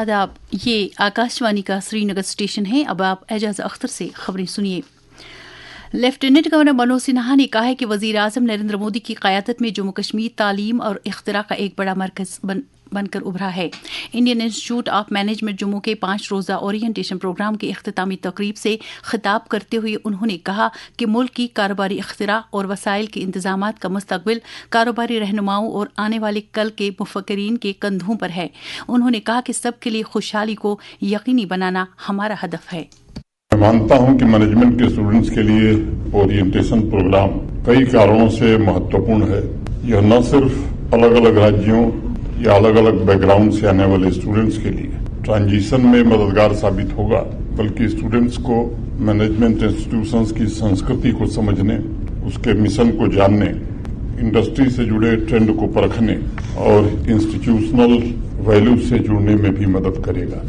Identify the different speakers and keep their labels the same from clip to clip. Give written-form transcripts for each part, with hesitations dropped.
Speaker 1: आदाब, ये आकाशवाणी का श्रीनगर स्टेशन है। अब आप एजाज अख्तर से खबरें सुनिए। लेफ्टिनेंट गवर्नर मनोज सिन्हा ने कहा है कि वजीर आजम नरेंद्र मोदी की क़यादत में जम्मू कश्मीर तालीम और इख्तिरा का एक बड़ा मरकज बनकर उभरा है। Indian institute of management Jammu के 5 रोज़ा ओरिएंटेशन प्रोग्राम की इख्तितामी तकरीब से खिताब करते हुए उन्होंने कहा कि मुल्क की कारोबारी इख्तिरा और वसाइल के इंतजामात का मुस्तकबिल कारोबारी रहनुमाओं और आने वाले कल के मुफक्किरीन के कंधों पर है। उन्होंने कहा कि सबके लिए खुशहाली को यकीनी बनाना हमारा हदफ है।
Speaker 2: मैं मानता हूं कि मैनेजमेंट के स्टूडेंट्स के लिए ओरिएंटेशन प्रोग्राम कई कारणों से महत्वपूर्ण है। यह न सिर्फ अलग अलग राज्यों या अलग अलग बैकग्राउंड से आने वाले स्टूडेंट्स के लिए ट्रांजिशन में मददगार साबित होगा, बल्कि स्टूडेंट्स को मैनेजमेंट इंस्टीट्यूशंस की संस्कृति को समझने, उसके मिशन को जानने, इंडस्ट्री से जुड़े ट्रेंड को परखने और इंस्टीट्यूशनल वैल्यूज से जुड़ने में भी मदद करेगा।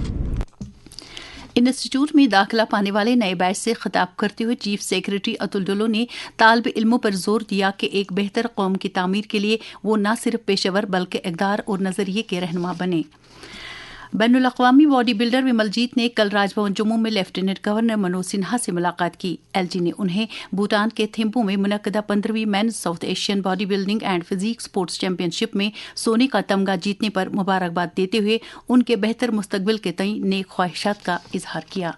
Speaker 1: इंस्टीट्यूट में दाखिला पाने वाले नए बैच से खिताब करते हुए चीफ सेक्रेटरी अतुल डुल्लो ने तालिब इल्मों पर जोर दिया कि एक बेहतर कौम की तामीर के लिए वो न सिर्फ पेशेवर बल्कि इक़दार और नजरिए के रहनुमा बने। बैनुल अक़वामी बॉडी बिल्डर विमलजीत ने कल राजभवन जम्मू में लेफ्टिनेंट गवर्नर मनोज सिन्हा से मुलाकात की। एलजी ने उन्हें भूटान के थिम्पू में मुनक्कदा 15वीं men's south Asian body building and physique sports championship में सोने का तमगा जीतने पर मुबारकबाद देते हुए उनके बेहतर मुस्तकबिल के तई नेक ख्वाहिशात का इजहार किया।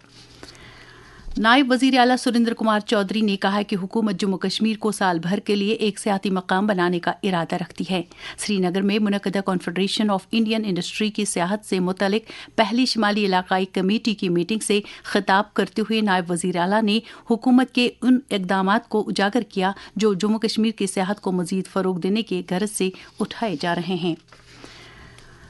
Speaker 1: नायब वजीर आला सुरेंद्र कुमार चौधरी ने कहा कि हुकूमत जम्मू कश्मीर को साल भर के लिए एक सियाती मकाम बनाने का इरादा रखती है। श्रीनगर में मुनक्कदा कॉन्फेडरेशन ऑफ इंडियन इंडस्ट्री की सियाहत से मुतलिक पहली शिमाली इलाकाई कमेटी की मीटिंग से खिताब करते हुए नायब वजीर आला ने हुकूमत के उन इकदामात को उजागर किया जो जम्मू कश्मीर की सियाहत को मजीद फरोग देने के गरज से उठाए जा रहे हैं।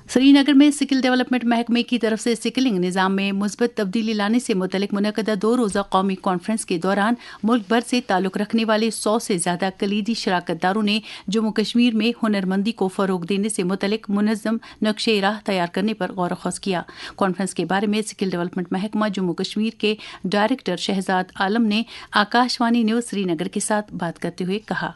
Speaker 1: श्रीनगर में स्किल डेवलपमेंट महकमे की तरफ से स्किलिंग निज़ाम में मुस्बत तब्दीली लाने से मुतलिक मुनक्कदा 2 रोज़ा कौमी कॉन्फ्रेंस के दौरान मुल्क भर से ताल्लुक़ रखने वाले 100 से ज़्यादा कलीदी शराकतदारों ने जम्मू कश्मीर में हुनरमंदी को फ़रोग देने से मुतलिक मुनज़्ज़म नक्शे राह तैयार करने पर गौर ख़ौज़ किया। कॉन्फ्रेंस के बारे में स्किल डेवलपमेंट महकमा जम्मू कश्मीर के डायरेक्टर शहजाद आलम ने आकाशवाणी न्यूज़ श्रीनगर के साथ बात करते हुए कहा,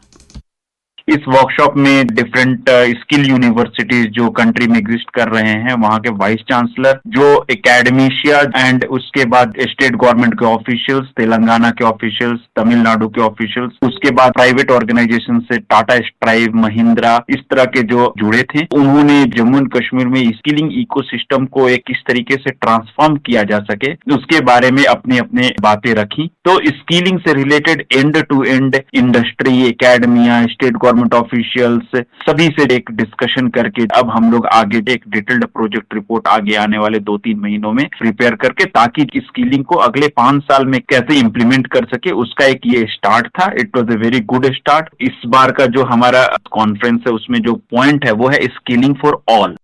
Speaker 3: इस वर्कशॉप में डिफरेंट स्किल यूनिवर्सिटीज जो कंट्री में एग्जिस्ट कर रहे हैं, वहाँ के वाइस चांसलर, जो एकेडमिशिया एंड उसके बाद स्टेट गवर्नमेंट के ऑफिशियल्स, तेलंगाना के ऑफिशियल्स, तमिलनाडु के ऑफिशियल्स, उसके बाद प्राइवेट ऑर्गेनाइजेशन से टाटा स्ट्राइव, महिंद्रा, इस तरह के जो जुड़े थे, उन्होंने जम्मू एंड कश्मीर में स्किलिंग इकोसिस्टम को एक किस तरीके से ट्रांसफॉर्म किया जा सके उसके बारे में अपने अपने बातें रखी। तो स्किलिंग से related end to end industry, academia, state government officials सभी से एक डिस्कशन करके अब हम लोग आगे एक डिटेल्ड प्रोजेक्ट रिपोर्ट आगे आने वाले 2-3 महीनों में प्रिपेयर करके ताकि स्किलिंग को अगले 5 साल में कैसे इम्प्लीमेंट कर सके, उसका एक ये स्टार्ट था। It was a very good start. इस बार का जो हमारा कॉन्फ्रेंस है उसमें जो पॉइंट है वो है स्किलिंग फॉर ऑल।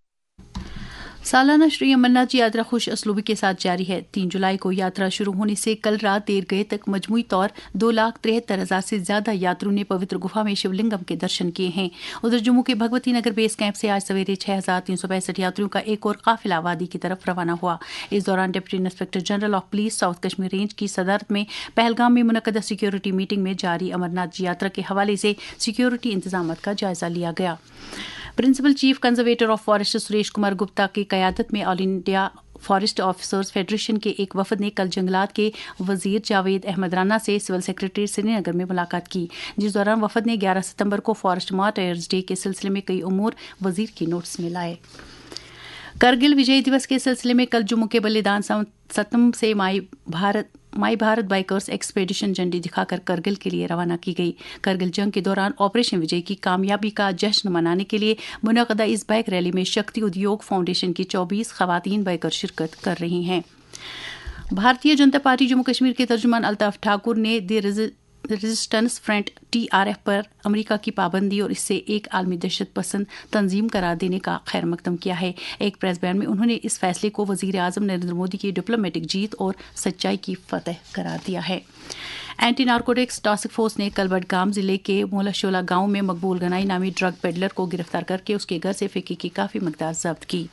Speaker 1: सालाना श्री अमरनाथ जी यात्रा खुश असलूबी के साथ जारी है। 3 जुलाई को यात्रा शुरू होने से कल रात देर गए तक मजमूई तौर 2,73,000 से ज्यादा यात्रियों ने पवित्र गुफा में शिवलिंगम के दर्शन किए हैं। उधर जम्मू के भगवती नगर बेस कैंप से आज सवेरे 6,365 यात्रियों का एक और काफिला वादी की तरफ रवाना हुआ। इस दौरान deputy inspector general of police south Kashmir range की सदारत में पहलगाम में मुनक्कदा सिक्योरिटी मीटिंग में जारी अमरनाथ जी यात्रा के हवाले से सिक्योरिटी इंतजाम का जायजा लिया गया। Principal chief conservator of forest Suresh Kumar Gupta की क़यादत में all India forest officers federation के एक वफद ने कल जंगलात के वजीर जावेद अहमद राना से सिविल सेक्रेटरी श्रीनगर में मुलाकात की, जिस दौरान वफद ने 11 सितंबर को फॉरेस्ट मार्टायर्स डे के सिलसिले में कई उमूर वजीर की नोटिस में लाए। करगिल विजय दिवस के सिलसिले में कल जम्मू के बलिदान सतम से माई भारत बाइकर्स एक्सपेडिशन झंडी दिखाकर करगिल के लिए रवाना की गई। करगिल जंग के दौरान ऑपरेशन विजय की कामयाबी का जश्न मनाने के लिए मुनक्कदा इस बाइक रैली में शक्ति उद्योग फाउंडेशन की 24 खवातीन बाइकर शिरकत कर रही हैं। भारतीय जनता पार्टी जम्मू कश्मीर के तर्जुमान अल्ताफ ठाकुर ने रेजिस्टेंस फ्रंट TRF पर अमेरिका की पाबंदी और इससे एक आलमी दहशत पसंद तंजीम करार देने का खैर मकदम किया है। एक प्रेस बयान में उन्होंने इस फैसले को वजीर आजम नरेंद्र मोदी की डिप्लोमेटिक जीत और सच्चाई की फतह करार दिया है। اینٹی نارکوٹکس ٹاسک فورس نے کل بڈگام ضلع کے مولا شولا گاؤں میں مقبول گنائی نامی ڈرگ پیڈلر کو گرفتار کر کے اس کے گھر سے فیکی کی کافی مقدار ضبط کی.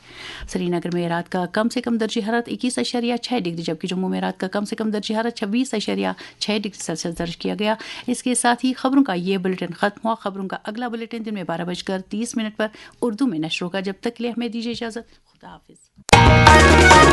Speaker 1: سری نگر میں رات کا کم سے کم درجہ حرارت 21.6 ڈگری جبکہ جموں میں رات کا کم سے کم درجہ حرارت 26.6 ڈگری سیلسیس درج کیا گیا. اس کے ساتھ ہی خبروں کا یہ بلیٹن ختم ہوا. خبروں کا اگلا بلیٹن دن میں 12:30 پر اردو میں نشر ہوگا. جب تک کے لیے ہمیں دیجیے اجازت. خدا حافظ.